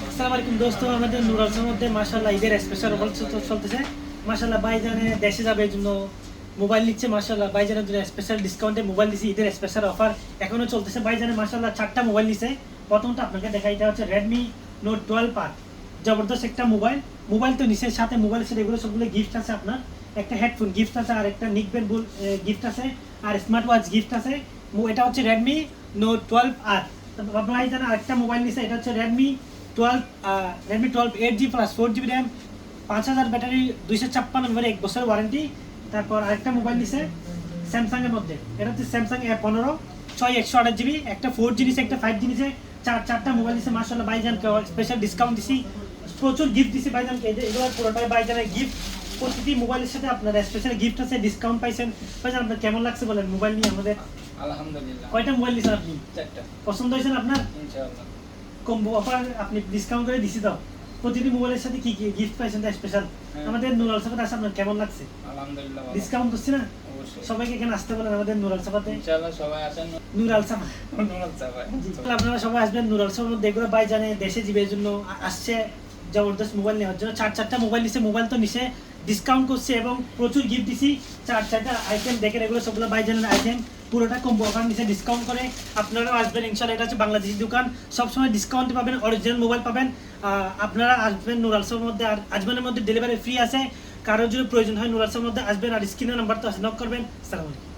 আসসালামু আলাইকুম দোস্ত, আমাদের নুরালসের মধ্যে মাশাআল্লাহ ঈদের স্পেশাল অফার চলতেছে। মাশাআল্লাহ ভাইজানে দেশে যাবে এই জন্য মোবাইল নিচ্ছে। মাশাআল্লাহ ভাইজানের জন্য স্পেশাল ডিসকাউন্টে মোবাইল দিচ্ছে। ঈদের স্পেশাল অফার এখনো চলতেছে। ভাইজানে মাশাআল্লাহ 4টা মোবাইল নিচ্ছে। প্রথমটা আপনাকে দেখাই, এটা হচ্ছে Redmi Note 12 জবরদস্ত একটা মোবাইল তো নিচে, সাথে মোবাইলের সাথে এগুলো সবগুলো গিফট আছে। আপনার একটা হেডফোন গিফট আছে, আর একটা নিকবেল গিফট আছে, আর স্মার্ট ওয়াচ গিফট আছে। এটা হচ্ছে Redmi Note 12R। ভাইজান আরেকটা মোবাইল নিচ্ছে, এটা হচ্ছে Redmi 12 8G plus 4GB RAM, 5000 battery, 256 memory, 1 বছরের ওয়ারেন্টি। তারপর আরেকটা মোবাইল নিছে স্যামসাং এর মধ্যে, এটা হচ্ছে স্যামসাং A15 128GB, একটা 4G নিছে, একটা 5G নিছে, চারটা মোবাইল নিছে। মাশাআল্লাহ ভাইজানকে স্পেশাল ডিসকাউন্ট দিছি, প্রচুর গিফট দিছি ভাইজানকে। এগুলো পুরোটাই ভাইজানের গিফট। প্রতিটি মোবাইলের সাথে আপনার স্পেশাল গিফট আছে, ডিসকাউন্ট পাইছেন। ভাইজান আপনার কেমন লাগছে বলেন মোবাইল নিয়ে আমাদের? আলহামদুলিল্লাহ। কয়টা মোবাইল নিছেন আপনি? 4টা। পছন্দ হয়েছে আপনার? ইনশাআল্লাহ। কম্বো অফার আপনি ডিসকাউন্ট করে দিছি তো। প্রতিটি মোবাইলের সাথে কি কি গিফট পাইছেন স্পেশাল? আমাদের নুরাল সাফাতে আসে, আপনার কেমন লাগছে? আলহামদুলিল্লাহ। ডিসকাউন্ট দিচ্ছি না? অবশ্যই। সবাইকে এখানে আসতে বলেন আমাদের নুরাল সাফাতে। ইনশাআল্লাহ সবাই আসেন। নুরাল সাফা, নুরাল সাফা। আপনারা সবাই আসবেন নুরাল সাফার মধ্যে। এগুলো ভাই জানে দেশে জীবের জন্য আসছে জবরদস্ত মোবাইল নেওয়ার জন্য। চারটা মোবাইল নিছে, মোবাইল তো নিছে, ডিসকাউন্ট করছে এবং প্রচুর গিফট দিছি। চারটা আইটেম দেখেন, এগুলো সবগুলো বাই জানেন আইটেম, পুরোটা কম্বো অফার নিচে ডিসকাউন্ট করে। আপনারাও আসবেন ইনশাআল্লাহ। এটা হচ্ছে বাংলাদেশি দোকান, সবসময় ডিসকাউন্ট পাবেন, অরিজিনাল মোবাইল পাবেন। আপনারা আসবেন নুরালসের মধ্যে, আর আজমানের মধ্যে ডেলিভারি ফ্রি আছে। কারোর যদি প্রয়োজন হয় নুরালসের মধ্যে আসবেন, আর স্ক্রিনের নাম্বার তো আছে, নক করবেন। আসসালামু আলাইকুম।